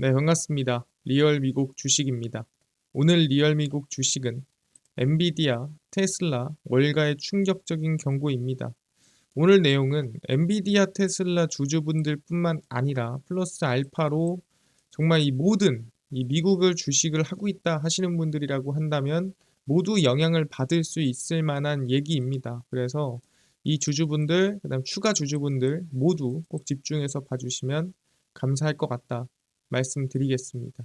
네, 반갑습니다. 리얼 미국 주식입니다. 오늘 리얼 미국 주식은 엔비디아, 테슬라, 월가의 충격적인 경고입니다. 오늘 내용은 엔비디아, 테슬라 주주분들뿐만 아니라 플러스 알파로 정말 이 모든 이 미국을 주식을 하고 있다 하시는 분들이라고 한다면 모두 영향을 받을 수 있을 만한 얘기입니다. 그래서 이 주주분들, 그다음 추가 주주분들 모두 꼭 집중해서 봐주시면 감사할 것 같다 말씀드리겠습니다.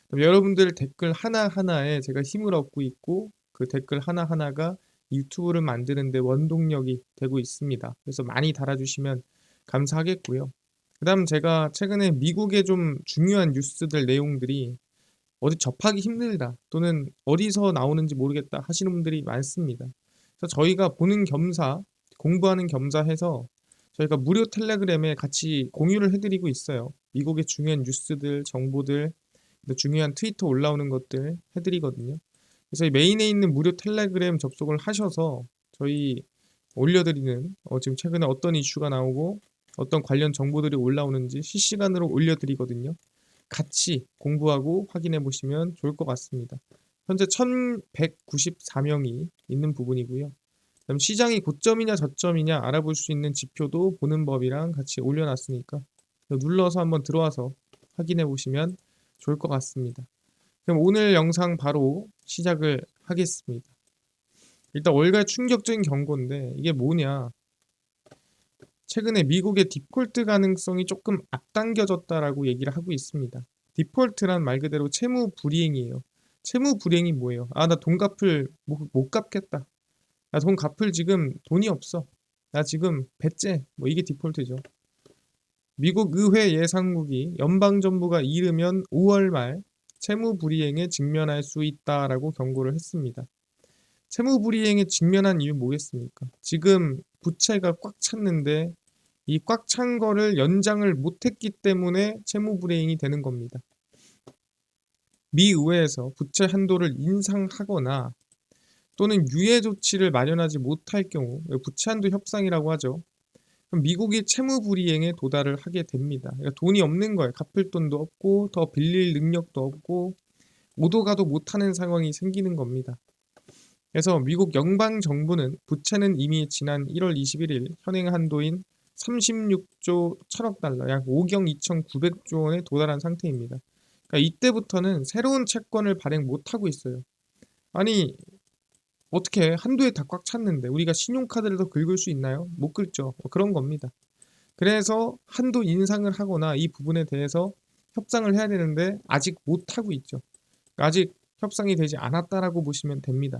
그럼 여러분들 댓글 하나하나에 제가 힘을 얻고 있고 그 댓글 하나하나가 유튜브를 만드는데 원동력이 되고 있습니다. 그래서 많이 달아주시면 감사하겠고요. 그 다음 제가 최근에 미국의 좀 중요한 뉴스들 내용들이 어디 접하기 힘들다 또는 어디서 나오는지 모르겠다 하시는 분들이 많습니다. 그래서 저희가 보는 겸사, 공부하는 겸사 해서 저희가 무료 텔레그램에 같이 공유를 해드리고 있어요. 미국의 중요한 뉴스들, 정보들, 중요한 트위터 올라오는 것들 해드리거든요. 그래서 이 메인에 있는 무료 텔레그램 접속을 하셔서 저희 올려드리는 지금 최근에 어떤 이슈가 나오고 어떤 관련 정보들이 올라오는지 실시간으로 올려드리거든요. 같이 공부하고 확인해 보시면 좋을 것 같습니다. 현재 1194명이 있는 부분이고요. 그럼 시장이 고점이냐 저점이냐 알아볼 수 있는 지표도 보는 법이랑 같이 올려놨으니까 눌러서 한번 들어와서 확인해 보시면 좋을 것 같습니다. 그럼 오늘 영상 바로 시작을 하겠습니다. 일단 월가의 충격적인 경고인데 이게 뭐냐? 최근에 미국의 디폴트 가능성이 조금 앞당겨졌다라고 얘기를 하고 있습니다. 디폴트란 말 그대로 채무 불이행이에요. 채무 불이행이 뭐예요? 아, 나 돈 갚을 못 갚겠다. 나 돈 갚을 지금 돈이 없어. 나 지금 배째. 뭐 이게 디폴트죠. 미국 의회 예상국이 연방정부가 이르면 5월 말 채무 불이행에 직면할 수 있다라고 경고를 했습니다. 채무 불이행에 직면한 이유 뭐겠습니까? 지금 부채가 꽉 찼는데 이 꽉 찬 거를 연장을 못했기 때문에 채무 불이행이 되는 겁니다. 미 의회에서 부채 한도를 인상하거나 또는 유예 조치를 마련하지 못할 경우 부채 한도 협상이라고 하죠. 그럼 미국이 채무 불이행에 도달을 하게 됩니다. 그러니까 돈이 없는 거예요. 갚을 돈도 없고 더 빌릴 능력도 없고 오도 가도 못하는 상황이 생기는 겁니다. 그래서 미국 영방 정부는 부채는 이미 지난 1월 21일 현행 한도인 36조 1000억 달러, 약 5경 2,900조 원에 도달한 상태입니다. 그러니까 이때부터는 새로운 채권을 발행 못하고 있어요. 아니, 어떻게 한도에 다 꽉 찼는데 우리가 신용카드를 더 긁을 수 있나요? 못 긁죠. 그런 겁니다. 그래서 한도 인상을 하거나 이 부분에 대해서 협상을 해야 되는데 아직 못하고 있죠. 아직 협상이 되지 않았다라고 보시면 됩니다.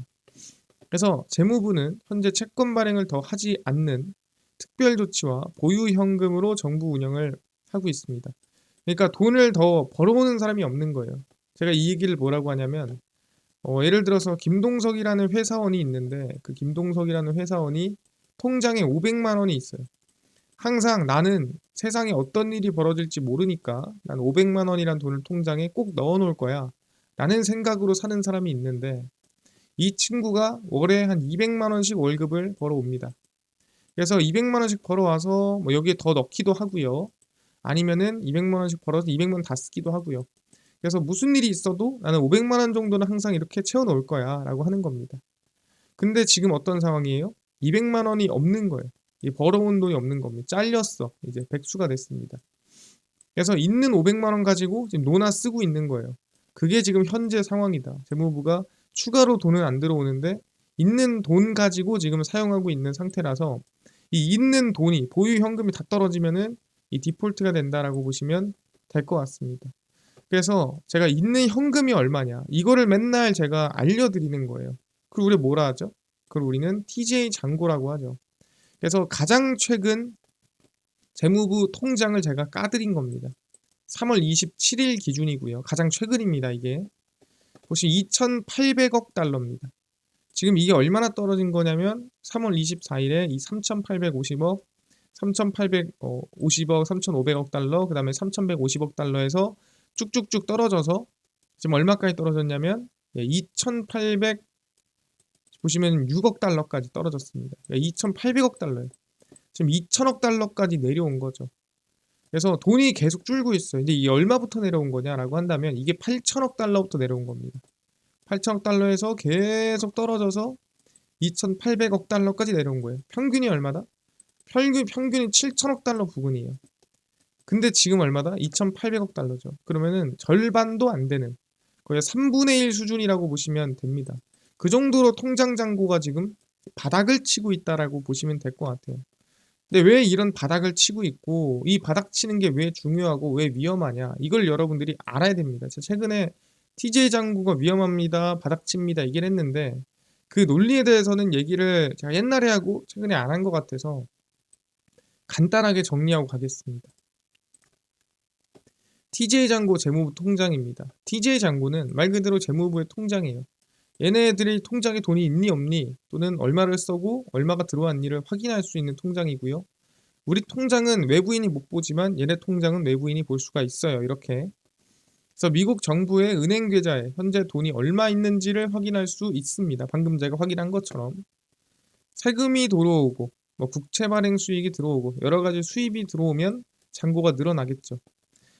그래서 재무부는 현재 채권 발행을 더 하지 않는 특별 조치와 보유 현금으로 정부 운영을 하고 있습니다. 그러니까 돈을 더 벌어오는 사람이 없는 거예요. 제가 이 얘기를 뭐라고 하냐면 예를 들어서 김동석이라는 회사원이 있는데 그 김동석이라는 회사원이 통장에 500만 원이 있어요. 항상 나는 세상에 어떤 일이 벌어질지 모르니까 난 500만 원이란 돈을 통장에 꼭 넣어 놓을 거야 라는 생각으로 사는 사람이 있는데 이 친구가 월에 한 200만 원씩 월급을 벌어옵니다. 그래서 200만 원씩 벌어와서 뭐 여기에 더 넣기도 하고요. 아니면은 200만 원씩 벌어서 200만 원 다 쓰기도 하고요. 그래서 무슨 일이 있어도 나는 500만 원 정도는 항상 이렇게 채워 놓을 거야 라고 하는 겁니다. 근데 지금 어떤 상황이에요? 200만 원이 없는 거예요. 벌어온 돈이 없는 겁니다. 잘렸어. 이제 백수가 됐습니다. 그래서 있는 500만 원 가지고 지금 노나 쓰고 있는 거예요. 그게 지금 현재 상황이다. 재무부가 추가로 돈은 안 들어오는데 있는 돈 가지고 지금 사용하고 있는 상태라서 이 있는 돈이 보유 현금이 다 떨어지면은 이 디폴트가 된다라고 보시면 될 것 같습니다. 그래서 제가 있는 현금이 얼마냐 이거를 맨날 제가 알려드리는 거예요. 그리고 우리 뭐라 하죠? 그걸 우리는 TJ 잔고라고 하죠. 그래서 가장 최근 재무부 통장을 제가 까드린 겁니다. 3월 27일 기준이고요. 가장 최근입니다. 이게 보시면 2,800억 달러입니다. 지금 이게 얼마나 떨어진 거냐면 3월 24일에 이 3,850억, 3,850억, 3,500억 달러, 그 다음에 3,150억 달러에서 쭉쭉쭉 떨어져서 지금 얼마까지 떨어졌냐면 2,800 보시면 6억 달러까지 떨어졌습니다. 2,800억 달러예요. 지금 2,000억 달러까지 내려온 거죠. 그래서 돈이 계속 줄고 있어요. 근데 이게 얼마부터 내려온 거냐라고 한다면 이게 8천억 달러부터 내려온 겁니다. 8천억 달러에서 계속 떨어져서 2,800억 달러까지 내려온 거예요. 평균이 얼마다? 평균이 7천억 달러 부근이에요. 근데 지금 얼마다? 2,800억 달러죠. 그러면은 절반도 안 되는 거의 3분의 1 수준이라고 보시면 됩니다. 그 정도로 통장 잔고가 지금 바닥을 치고 있다라고 보시면 될 것 같아요. 근데 왜 이런 바닥을 치고 있고 이 바닥 치는 게 왜 중요하고 왜 위험하냐 이걸 여러분들이 알아야 됩니다. 제가 최근에 TJ 잔고가 위험합니다. 바닥칩니다. 얘기를 했는데 그 논리에 대해서는 얘기를 제가 옛날에 하고 최근에 안 한 것 같아서 간단하게 정리하고 가겠습니다. TJ 잔고 재무부 통장입니다. TJ 잔고는 말 그대로 재무부의 통장이에요. 얘네들이 통장에 돈이 있니 없니 또는 얼마를 써고 얼마가 들어왔니를 확인할 수 있는 통장이고요. 우리 통장은 외부인이 못 보지만 얘네 통장은 외부인이 볼 수가 있어요. 이렇게. 그래서 미국 정부의 은행 계좌에 현재 돈이 얼마 있는지를 확인할 수 있습니다. 방금 제가 확인한 것처럼. 세금이 들어오고 뭐 국채 발행 수익이 들어오고 여러 가지 수입이 들어오면 잔고가 늘어나겠죠.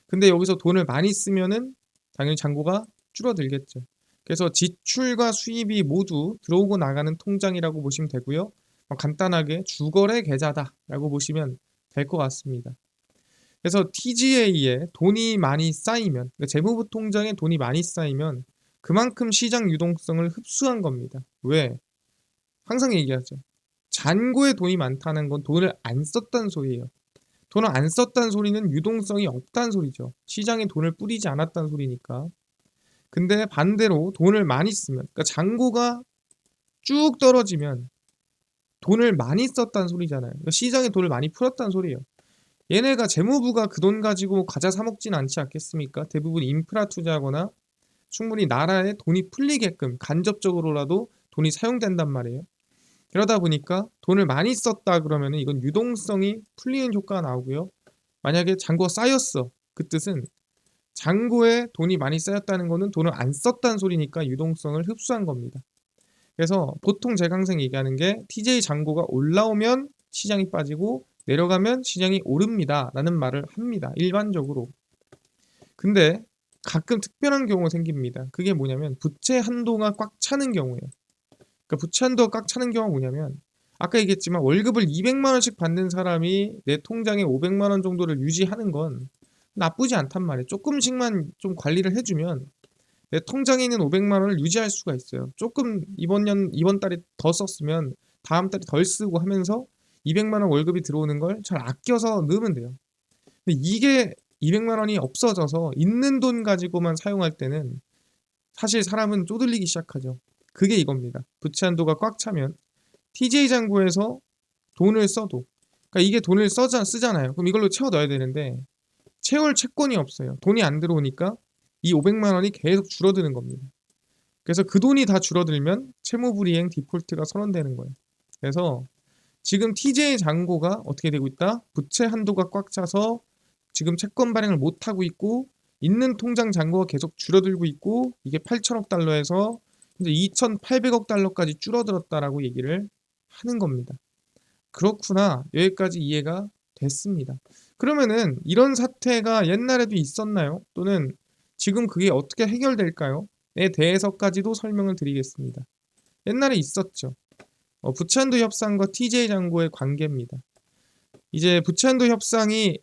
근데 여기서 돈을 많이 쓰면은 당연히 잔고가 줄어들겠죠. 그래서 지출과 수입이 모두 들어오고 나가는 통장이라고 보시면 되고요. 간단하게 주거래 계좌다라고 보시면 될 것 같습니다. 그래서 TGA에 돈이 많이 쌓이면, 그러니까 재무부 통장에 돈이 많이 쌓이면 그만큼 시장 유동성을 흡수한 겁니다. 왜? 항상 얘기하죠. 잔고에 돈이 많다는 건 돈을 안 썼다는 소리예요. 돈을 안 썼다는 소리는 유동성이 없다는 소리죠. 시장에 돈을 뿌리지 않았다는 소리니까. 근데 반대로 돈을 많이 쓰면, 그러니까 잔고가 쭉 떨어지면 돈을 많이 썼다는 소리잖아요. 그러니까 시장에 돈을 많이 풀었다는 소리예요. 얘네가 재무부가 그 돈 가지고 과자 사 먹진 않지 않겠습니까? 대부분 인프라 투자하거나 충분히 나라에 돈이 풀리게끔 간접적으로라도 돈이 사용된단 말이에요. 그러다 보니까 돈을 많이 썼다 그러면 이건 유동성이 풀리는 효과가 나오고요. 만약에 잔고가 쌓였어. 그 뜻은 잔고에 돈이 많이 쌓였다는 거는 돈을 안 썼다는 소리니까 유동성을 흡수한 겁니다. 그래서 보통 제가 항상 얘기하는 게 TJ 잔고가 올라오면 시장이 빠지고 내려가면 시장이 오릅니다 라는 말을 합니다. 일반적으로. 근데 가끔 특별한 경우가 생깁니다. 그게 뭐냐면 부채 한도가 꽉 차는 경우예요. 그러니까 부채 한도가 꽉 차는 경우가 뭐냐면 아까 얘기했지만 월급을 200만 원씩 받는 사람이 내 통장에 500만 원 정도를 유지하는 건 나쁘지 않단 말이에요. 조금씩만 좀 관리를 해주면 내 통장에 있는 500만 원을 유지할 수가 있어요. 조금 이번 달에 더 썼으면 다음 달에 덜 쓰고 하면서 200만 원 월급이 들어오는 걸 잘 아껴서 넣으면 돼요. 근데 이게 200만 원이 없어져서 있는 돈 가지고만 사용할 때는 사실 사람은 쪼들리기 시작하죠. 그게 이겁니다. 부채 한도가 꽉 차면 TJ 잔고에서 돈을 써도 그러니까 이게 돈을 쓰잖아요. 그럼 이걸로 채워 넣어야 되는데 채울 채권이 없어요. 돈이 안 들어오니까 이 500만 원이 계속 줄어드는 겁니다. 그래서 그 돈이 다 줄어들면 채무불이행 디폴트가 선언되는 거예요. 그래서 지금 TJ 잔고가 어떻게 되고 있다? 부채 한도가 꽉 차서 지금 채권 발행을 못 하고 있고 있는 통장 잔고가 계속 줄어들고 있고 이게 8천억 달러에서 이제 2,800억 달러까지 줄어들었다라고 얘기를 하는 겁니다. 그렇구나. 여기까지 이해가 됐습니다. 그러면은 이런 사태가 옛날에도 있었나요? 또는 지금 그게 어떻게 해결될까요? 에 대해서까지도 설명을 드리겠습니다. 옛날에 있었죠. 부채한도 협상과 TJ 잔고의 관계입니다. 이제 부채한도 협상이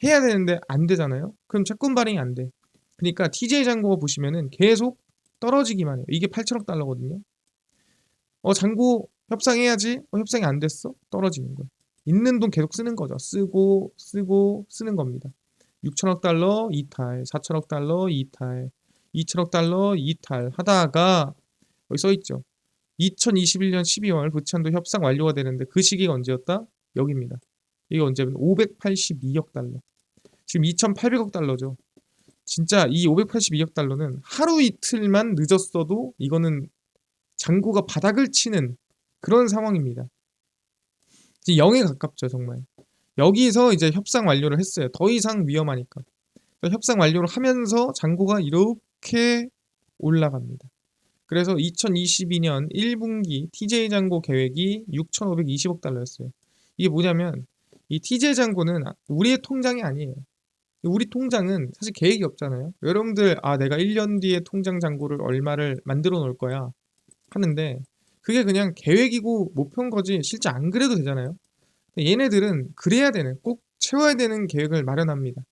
해야 되는데 안 되잖아요. 그럼 채권 발행이 안 돼. 그러니까 TJ 잔고가 보시면은 계속 떨어지기만 해요. 이게 8천억 달러거든요. 잔고 협상해야지. 협상이 안 됐어. 떨어지는 거예요. 있는 돈 계속 쓰는 거죠. 쓰고 쓰고 쓰는 겁니다. 6천억 달러 이탈, 4천억 달러 이탈, 2천억 달러 이탈 하다가 여기 써 있죠. 2021년 12월 부채한도 협상 완료가 되는데 그 시기가 언제였다? 여기입니다. 이게 언제면 582억 달러. 지금 2,800억 달러죠. 진짜 이 582억 달러는 하루 이틀만 늦었어도 이거는 잔고가 바닥을 치는 그런 상황입니다. 이제 0에 가깝죠, 정말. 여기서 이제 협상 완료를 했어요. 더 이상 위험하니까. 협상 완료를 하면서 잔고가 이렇게 올라갑니다. 그래서 2022년 1분기 TJ 잔고 계획이 6,520억 달러였어요. 이게 뭐냐면 이 TJ 잔고는 우리의 통장이 아니에요. 우리 통장은 사실 계획이 없잖아요. 여러분들 내가 1년 뒤에 통장 잔고를 얼마를 만들어 놓을 거야 하는데 그게 그냥 계획이고 목표인 거지 실제 안 그래도 되잖아요. 얘네들은 그래야 되는 꼭 채워야 되는 계획을 마련합니다.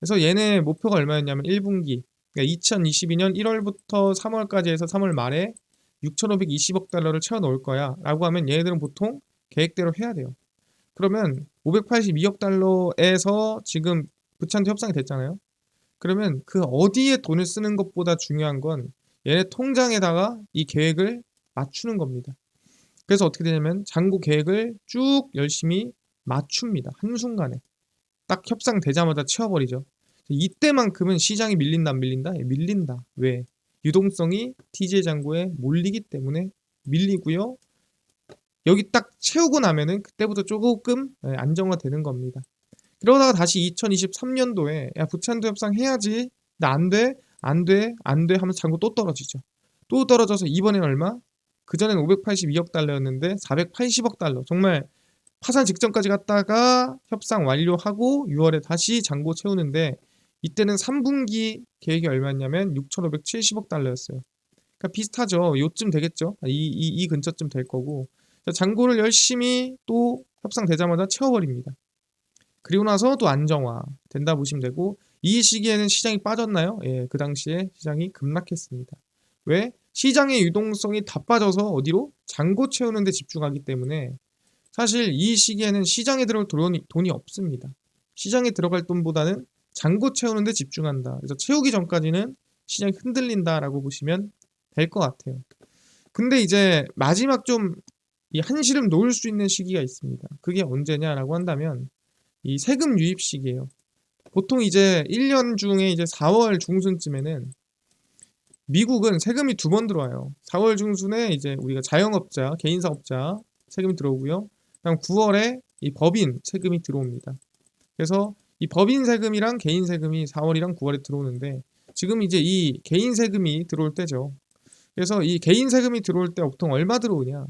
그래서 얘네 목표가 얼마였냐면 1분기 그러니까 2022년 1월부터 3월까지 해서 3월 말에 6,520억 달러를 채워 넣을 거야 라고 하면 얘네들은 보통 계획대로 해야 돼요. 그러면 582억 달러에서 지금 부천도 협상이 됐잖아요. 그러면 그 어디에 돈을 쓰는 것보다 중요한 건 얘네 통장에다가 이 계획을 맞추는 겁니다. 그래서 어떻게 되냐면 잔고 계획을 쭉 열심히 맞춥니다. 한순간에. 딱 협상되자마자 채워버리죠. 이때만큼은 시장이 밀린다 안 밀린다? 밀린다. 왜? 유동성이 TJ 잔고에 몰리기 때문에 밀리고요. 여기 딱 채우고 나면은 그때부터 조금 안정화되는 겁니다. 그러다가 다시 2023년도에 야 부천도 협상 해야지. 나 안 돼, 안 돼, 안 돼 하면서 잔고 또 떨어지죠. 또 떨어져서 이번엔 얼마? 그전엔 582억 달러였는데 480억 달러. 정말 파산 직전까지 갔다가 협상 완료하고 6월에 다시 잔고 채우는데 이때는 3분기 계획이 얼마였냐면 6,570억 달러였어요. 그러니까 비슷하죠. 요쯤 되겠죠. 이 근처쯤 될 거고. 잔고를 열심히 또 협상되자마자 채워버립니다. 그리고 나서 또 안정화 된다 보시면 되고 이 시기에는 시장이 빠졌나요? 예, 그 당시에 시장이 급락했습니다. 왜? 시장의 유동성이 다 빠져서 어디로? 잔고 채우는 데 집중하기 때문에 사실 이 시기에는 시장에 들어갈 돈이 없습니다. 시장에 들어갈 돈보다는 잔고 채우는 데 집중한다. 그래서 채우기 전까지는 시장이 흔들린다라고 보시면 될 것 같아요. 근데 이제 마지막 좀 이 한시름 놓을 수 있는 시기가 있습니다. 그게 언제냐라고 한다면 이 세금 유입 시기예요. 보통 이제 1년 중에 이제 4월 중순쯤에는 미국은 세금이 두 번 들어와요. 4월 중순에 이제 우리가 자영업자, 개인 사업자 세금이 들어오고요. 그다음 9월에 이 법인 세금이 들어옵니다. 그래서 이 법인 세금이랑 개인 세금이 4월이랑 9월에 들어오는데 지금 이제 이 개인 세금이 들어올 때죠. 그래서 이 개인 세금이 들어올 때 보통 얼마 들어오냐?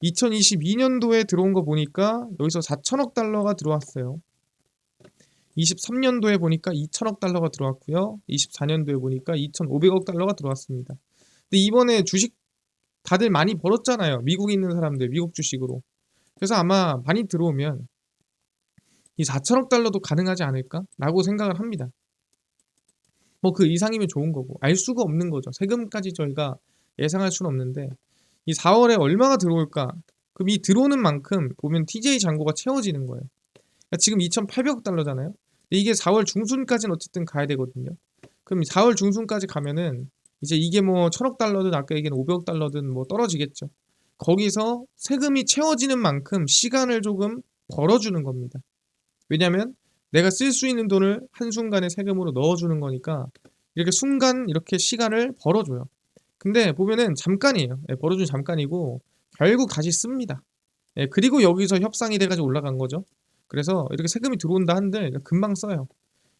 2022년도에 들어온 거 보니까 여기서 4천억 달러가 들어왔어요. 23년도에 보니까 2천억 달러가 들어왔고요. 24년도에 보니까 2,500억 달러가 들어왔습니다. 근데 이번에 주식 다들 많이 벌었잖아요. 미국에 있는 사람들, 미국 주식으로. 그래서 아마 많이 들어오면 이 4천억 달러도 가능하지 않을까라고 생각을 합니다. 뭐 그 이상이면 좋은 거고 알 수가 없는 거죠. 세금까지 저희가 예상할 수는 없는데 이 4월에 얼마가 들어올까? 그럼 이 들어오는 만큼 보면 TJ 잔고가 채워지는 거예요. 그러니까 지금 2,800억 달러잖아요. 근데 이게 4월 중순까지는 어쨌든 가야 되거든요. 그럼 4월 중순까지 가면은 이제 이게 뭐 1,000억 달러든 아까 얘기한 500억 달러든 뭐 떨어지겠죠. 거기서 세금이 채워지는 만큼 시간을 조금 벌어주는 겁니다. 왜냐면 내가 쓸 수 있는 돈을 한순간에 세금으로 넣어주는 거니까 이렇게 순간 이렇게 시간을 벌어줘요. 근데 보면은 잠깐이에요. 예, 벌어준 잠깐이고 결국 다시 씁니다. 예, 그리고 여기서 협상이 돼가지고 올라간 거죠. 그래서 이렇게 세금이 들어온다 한들 금방 써요.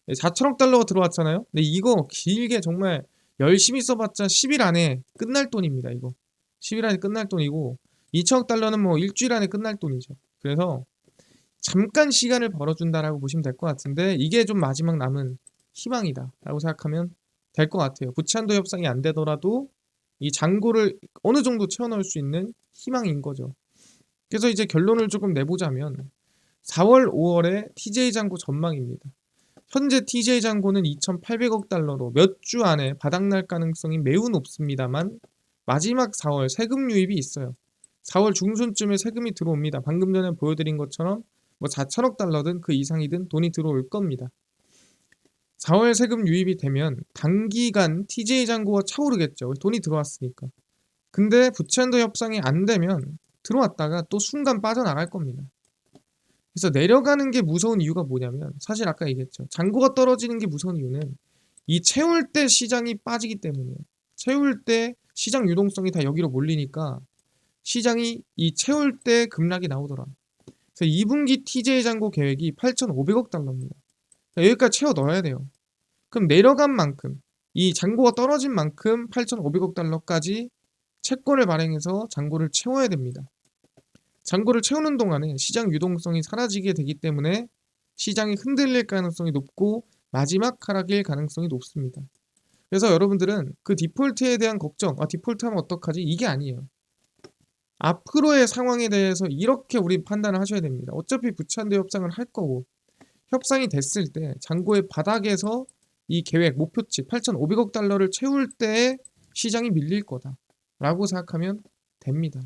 4천억 달러가 들어왔잖아요. 근데 이거 길게 정말 열심히 써봤자 10일 안에 끝날 돈입니다. 이거 10일 안에 끝날 돈이고 2천억 달러는 뭐 일주일 안에 끝날 돈이죠. 그래서 잠깐 시간을 벌어준다라고 보시면 될 것 같은데 이게 좀 마지막 남은 희망이다라고 생각하면 될 것 같아요. 부채한도 협상이 안 되더라도 이 잔고를 어느 정도 채워넣을 수 있는 희망인 거죠. 그래서 이제 결론을 조금 내보자면 4월, 5월에 TJ 잔고 전망입니다. 현재 TJ 잔고는 2,800억 달러로 몇 주 안에 바닥날 가능성이 매우 높습니다만 마지막 4월 세금 유입이 있어요. 4월 중순쯤에 세금이 들어옵니다. 방금 전에 보여드린 것처럼 뭐 4천억 달러든 그 이상이든 돈이 들어올 겁니다. 4월 세금 유입이 되면 단기간 TJ 잔고가 차오르겠죠. 돈이 들어왔으니까. 근데 부채한도 협상이 안 되면 들어왔다가 또 순간 빠져나갈 겁니다. 그래서 내려가는 게 무서운 이유가 뭐냐면 사실 아까 얘기했죠. 잔고가 떨어지는 게 무서운 이유는 이 채울 때 시장이 빠지기 때문이에요. 채울 때 시장 유동성이 다 여기로 몰리니까 시장이 이 채울 때 급락이 나오더라. 그래서 2분기 TJ 잔고 계획이 8,500억 달러입니다. 그러니까 여기까지 채워 넣어야 돼요. 그럼 내려간 만큼 이 잔고가 떨어진 만큼 8,500억 달러까지 채권을 발행해서 잔고를 채워야 됩니다. 잔고를 채우는 동안에 시장 유동성이 사라지게 되기 때문에 시장이 흔들릴 가능성이 높고 마지막 하락일 가능성이 높습니다. 그래서 여러분들은 그 디폴트에 대한 걱정, 디폴트하면 어떡하지? 이게 아니에요. 앞으로의 상황에 대해서 이렇게 우리 판단을 하셔야 됩니다. 어차피 부채한도 협상을 할 거고 협상이 됐을 때 잔고의 바닥에서 이 계획 목표치 8,500억 달러를 채울 때에 시장이 밀릴 거다라고 생각하면 됩니다.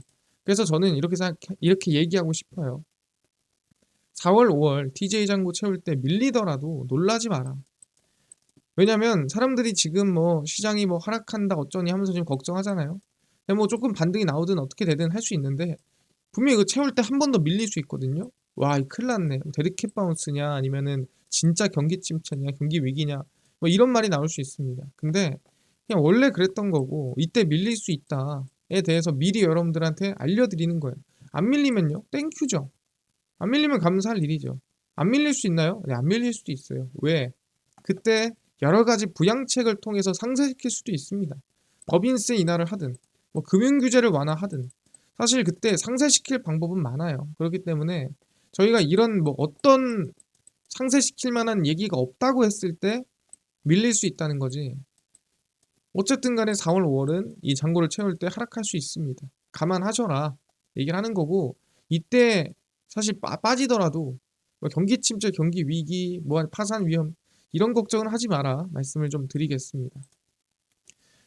그래서 저는 이렇게 얘기하고 싶어요. 4월, 5월 TJ 잔고 채울 때 밀리더라도 놀라지 마라. 왜냐면 사람들이 지금 뭐 시장이 뭐 하락한다 어쩌니 하면서 지금 걱정하잖아요. 근데 뭐 조금 반등이 나오든 어떻게 되든 할 수 있는데 분명히 이거 채울 때 한 번 더 밀릴 수 있거든요. 와, 이 큰일 났네. 데드캣 바운스냐 아니면은 진짜 경기 침체냐 경기 위기냐 뭐 이런 말이 나올 수 있습니다. 근데 그냥 원래 그랬던 거고 이때 밀릴 수 있다에 대해서 미리 여러분들한테 알려드리는 거예요. 안 밀리면요 땡큐죠. 안 밀리면 감사할 일이죠. 안 밀릴 수 있나요? 네, 안 밀릴 수도 있어요. 왜? 그때 여러 가지 부양책을 통해서 상쇄시킬 수도 있습니다. 법인세 인하를 하든 뭐 금융규제를 완화하든 사실 그때 상쇄시킬 방법은 많아요. 그렇기 때문에 저희가 이런 뭐 어떤 상쇄시킬 만한 얘기가 없다고 했을 때 밀릴 수 있다는 거지. 어쨌든 간에 4월, 5월은 이 잔고를 채울 때 하락할 수 있습니다. 감안하셔라 얘기를 하는 거고 이때 사실 빠지더라도 뭐 경기 침체, 경기 위기, 뭐 파산 위험 이런 걱정은 하지 마라 말씀을 좀 드리겠습니다.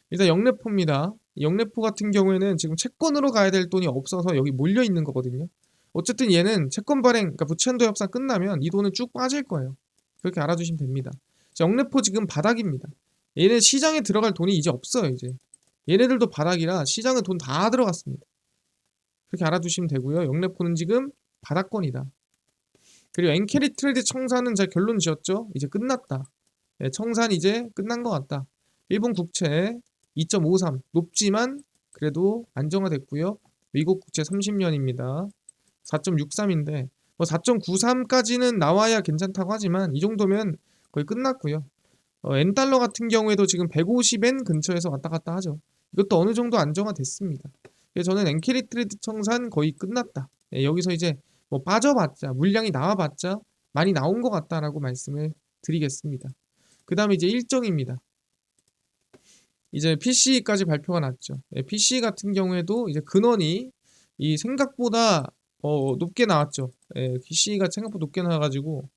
일단 영래포입니다. 영래포 같은 경우에는 지금 채권으로 가야 될 돈이 없어서 여기 몰려 있는 거거든요. 어쨌든 얘는 채권 발행, 그러니까 부채한도 협상 끝나면 이 돈은 쭉 빠질 거예요. 그렇게 알아두시면 됩니다. 영래포 지금 바닥입니다. 얘네 시장에 들어갈 돈이 이제 없어요. 이제 얘네들도 바닥이라 시장에 돈 다 들어갔습니다. 그렇게 알아두시면 되고요. 영래포는 지금 바닥권이다. 그리고 엔캐리 트레이드 청산은 제가 결론 지었죠. 이제 끝났다. 네, 청산 이제 끝난 것 같다. 일본 국채 2.53 높지만 그래도 안정화됐고요. 미국 국채 30년입니다. 4.63인데 뭐 4.93까지는 나와야 괜찮다고 하지만 이 정도면 거의 끝났고요. 엔달러 같은 경우에도 지금 150엔 근처에서 왔다 갔다 하죠. 이것도 어느 정도 안정화됐습니다. 그래서 저는 엔캐리 트레이드 청산 거의 끝났다. 여기서 이제 뭐 빠져봤자 물량이 나와봤자 많이 나온 것 같다라고 말씀을 드리겠습니다. 그 다음에 이제 일정입니다. 이제 PC까지 발표가 났죠. PC 같은 경우에도 이제 근원이 이 생각보다 높게 나왔죠. PC가 생각보다 높게 나와가지고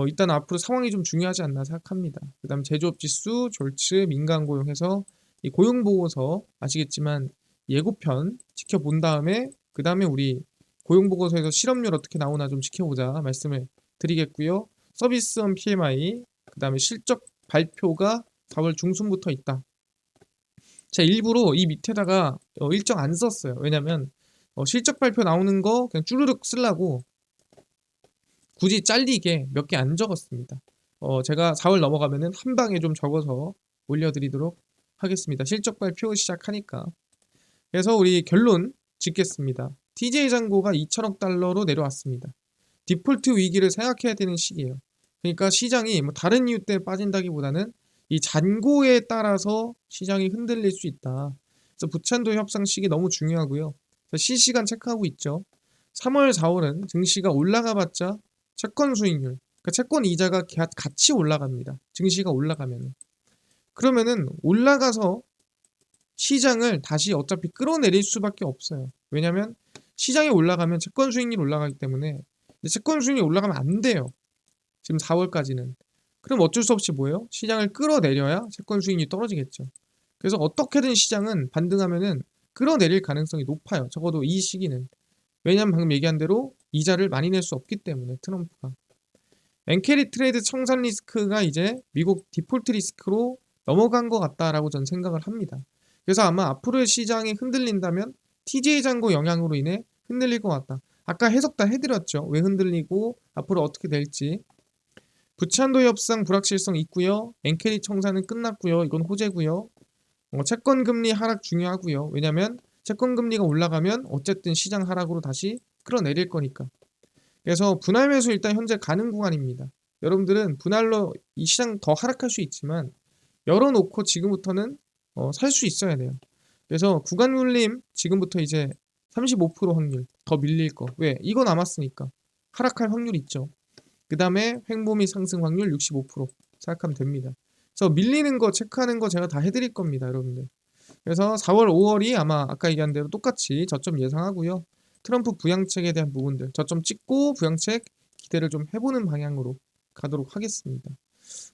일단 앞으로 상황이 좀 중요하지 않나 생각합니다. 그 다음 제조업 지수, 졸츠, 민간 고용해서 이 고용 보고서 아시겠지만 예고편 지켜본 다음에 그 다음에 우리 고용 보고서에서 실업률 어떻게 나오나 좀 지켜보자 말씀을 드리겠고요. 서비스업 PMI, 그 다음에 실적 발표가 4월 중순부터 있다. 제가 일부러 이 밑에다가 일정 안 썼어요. 왜냐면 실적 발표 나오는 거 그냥 쭈르륵 쓰려고 굳이 잘리게 몇 개 안 적었습니다. 제가 4월 넘어가면은 한 방에 좀 적어서 올려드리도록 하겠습니다. 실적 발표 시작하니까. 그래서 우리 결론 짓겠습니다. TJ 잔고가 2천억 달러로 내려왔습니다. 디폴트 위기를 생각해야 되는 시기예요. 그러니까 시장이 뭐 다른 이유 때문에 빠진다기보다는 이 잔고에 따라서 시장이 흔들릴 수 있다. 그래서 부채한도 협상 시기 너무 중요하고요. 실시간 체크하고 있죠. 3월, 4월은 증시가 올라가봤자 채권 수익률, 그러니까 채권 이자가 같이 올라갑니다. 증시가 올라가면. 그러면은 올라가서 시장을 다시 어차피 끌어내릴 수밖에 없어요. 왜냐면 시장이 올라가면 채권 수익률이 올라가기 때문에 채권 수익률이 올라가면 안 돼요. 지금 4월까지는. 그럼 어쩔 수 없이 뭐예요? 시장을 끌어내려야 채권 수익률이 떨어지겠죠. 그래서 어떻게든 시장은 반등하면은 끌어내릴 가능성이 높아요. 적어도 이 시기는. 왜냐면 방금 얘기한 대로 이자를 많이 낼 수 없기 때문에 트럼프가. 엔캐리 트레이드 청산 리스크가 이제 미국 디폴트 리스크로 넘어간 것 같다라고 저는 생각을 합니다. 그래서 아마 앞으로의 시장이 흔들린다면 TJ 잔고 영향으로 인해 흔들릴 것 같다. 아까 해석 다 해드렸죠. 왜 흔들리고 앞으로 어떻게 될지. 부채한도 협상 불확실성 있고요. 엔캐리 청산은 끝났고요. 이건 호재고요. 채권 금리 하락 중요하고요. 왜냐하면 채권 금리가 올라가면 어쨌든 시장 하락으로 다시 끌어내릴 거니까. 그래서 분할 매수 일단 현재 가능 구간입니다. 여러분들은 분할로 이 시장 더 하락할 수 있지만 열어놓고 지금부터는 살 수 있어야 돼요. 그래서 구간 눌림 지금부터 이제 35% 확률 더 밀릴 거. 왜? 이거 남았으니까 하락할 확률 있죠. 그 다음에 횡보 및 상승 확률 65% 생각하면 됩니다. 그래서 밀리는 거 체크하는 거 제가 다 해드릴 겁니다, 여러분들. 그래서 4월, 5월이 아마 아까 얘기한 대로 똑같이 저점 예상하고요. 트럼프 부양책에 대한 부분들 저점 찍고 부양책 기대를 좀 해보는 방향으로 가도록 하겠습니다.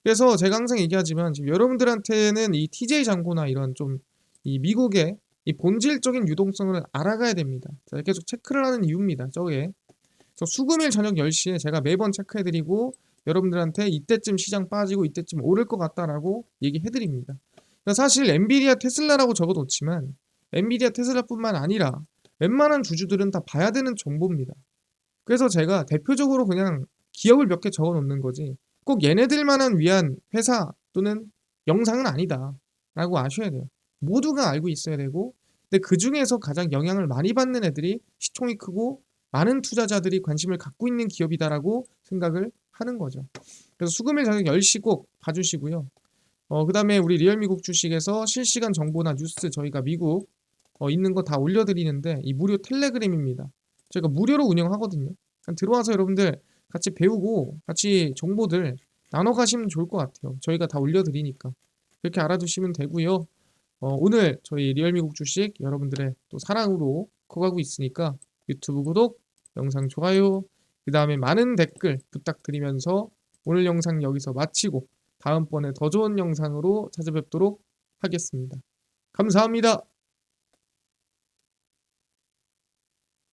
그래서 제가 항상 얘기하지만 지금 여러분들한테는 이 TJ 잔고나 이런 좀 이 미국의 이 본질적인 유동성을 알아가야 됩니다. 제가 계속 체크를 하는 이유입니다. 저게. 그래서 수금일 저녁 10시에 제가 매번 체크해드리고 여러분들한테 이때쯤 시장 빠지고 이때쯤 오를 것 같다라고 얘기해드립니다. 사실 엔비디아 테슬라라고 적어놓지만 엔비디아 테슬라뿐만 아니라 웬만한 주주들은 다 봐야 되는 정보입니다. 그래서 제가 대표적으로 그냥 기업을 몇 개 적어놓는 거지 꼭 얘네들만한 위한 회사 또는 영상은 아니다 라고 아셔야 돼요. 모두가 알고 있어야 되고 근데 그 중에서 가장 영향을 많이 받는 애들이 시총이 크고 많은 투자자들이 관심을 갖고 있는 기업이다라고 생각을 하는 거죠. 그래서 수금일 저녁 10시 꼭 봐주시고요. 그 다음에 우리 리얼미국 주식에서 실시간 정보나 뉴스 저희가 미국 있는 거 다 올려드리는데 이 무료 텔레그램입니다. 저희가 무료로 운영하거든요. 들어와서 여러분들 같이 배우고 같이 정보들 나눠 가시면 좋을 것 같아요. 저희가 다 올려드리니까 그렇게 알아두시면 되고요. 오늘 저희 리얼미국 주식 여러분들의 또 사랑으로 커가고 있으니까 유튜브 구독, 영상 좋아요, 그 다음에 많은 댓글 부탁드리면서 오늘 영상 여기서 마치고 다음번에 더 좋은 영상으로 찾아뵙도록 하겠습니다. 감사합니다.